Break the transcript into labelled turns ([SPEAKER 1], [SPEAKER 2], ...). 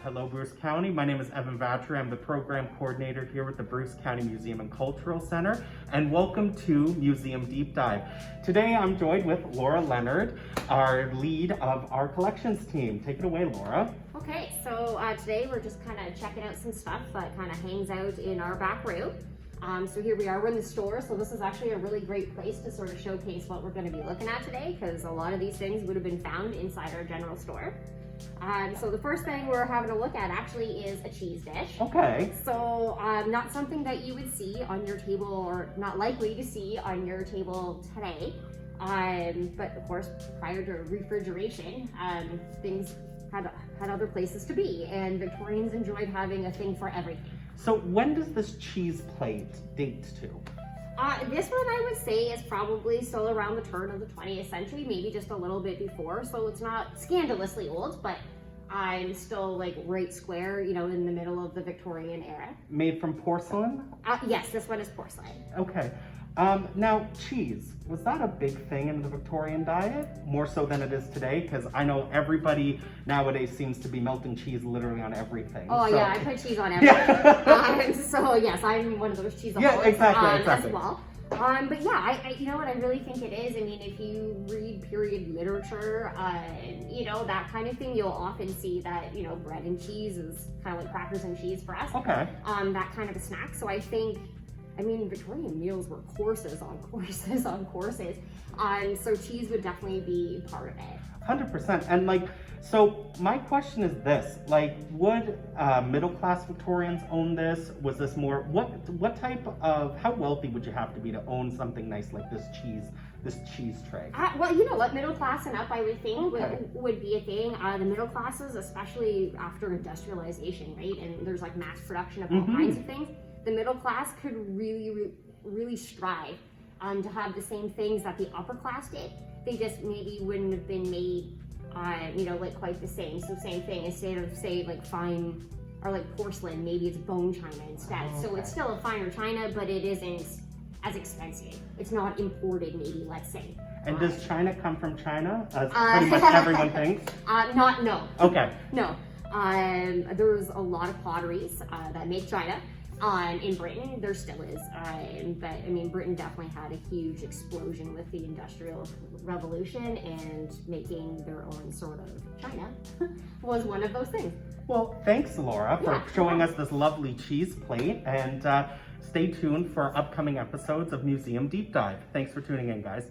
[SPEAKER 1] Hello, Bruce County. My name is Evan Vatry. I'm the program coordinator here with the Bruce County Museum and Cultural Center, and welcome to Museum Deep Dive. Today, I'm joined with Laura Leonard, our lead of our collections team. Take it away, Laura.
[SPEAKER 2] Okay, so today we're just kind of checking out some stuff that kind of hangs out in our back room. So here we are, we're in the store, so this is actually a really great place to sort of showcase what we're going to be looking at today, because a lot of these things would have been found inside our general store. So the first thing we're having a look at actually is a cheese dish.
[SPEAKER 1] Okay.
[SPEAKER 2] So not something that you would see on your table, or not likely to see on your table today. But of course, prior to refrigeration, things had other places to be, and Victorians enjoyed having a thing for everything.
[SPEAKER 1] So when does this cheese plate date to?
[SPEAKER 2] This one I would say is probably still around the turn of the 20th century, maybe just a little bit before, so it's not scandalously old, but I'm still like right square, you know, in the middle of the Victorian era.
[SPEAKER 1] Made from porcelain?
[SPEAKER 2] Yes, this one is porcelain.
[SPEAKER 1] Okay. Now, cheese, was that a big thing in the Victorian diet? More so than it is today? Because I know everybody nowadays seems to be melting cheese literally on everything.
[SPEAKER 2] Oh
[SPEAKER 1] so.
[SPEAKER 2] Yeah, I put cheese on everything. So yes, I'm one of those cheeseaholics
[SPEAKER 1] exactly.
[SPEAKER 2] as well. But yeah, I you know what I really think it is. I mean, if you read period literature, you know, that kind of thing, you'll often see that, you know, bread and cheese is kind of like crackers and cheese for us.
[SPEAKER 1] Okay.
[SPEAKER 2] That kind of a snack. So I mean, Victorian meals were courses on courses on courses. So cheese would definitely be part of it.
[SPEAKER 1] 100%. And like, so my question is this, like, would middle-class Victorians own this? Was this more, what type of, how wealthy would you have to be to own something nice like this cheese tray?
[SPEAKER 2] Well, you know what, middle class and up, I would think,
[SPEAKER 1] Okay.
[SPEAKER 2] would be a thing. The middle classes, especially after industrialization, right? And there's like mass production of all kinds of things. The middle class could really strive to have the same things that the upper class did. They just maybe wouldn't have been made, you know, like quite the same. So same thing, instead of say like fine or like porcelain, maybe it's bone china instead.
[SPEAKER 1] Okay.
[SPEAKER 2] So it's still a finer china, but it isn't as expensive. It's not imported, maybe, let's say.
[SPEAKER 1] And does China come from China, as pretty much everyone thinks?
[SPEAKER 2] No.
[SPEAKER 1] Okay.
[SPEAKER 2] No. There's a lot of potteries that make china. In Britain, there still is, but I mean, Britain definitely had a huge explosion with the Industrial Revolution, and making their own sort of china was one of those things.
[SPEAKER 1] Well, thanks, Laura, for showing us this lovely cheese plate, and stay tuned for upcoming episodes of Museum Deep Dive. Thanks for tuning in, guys.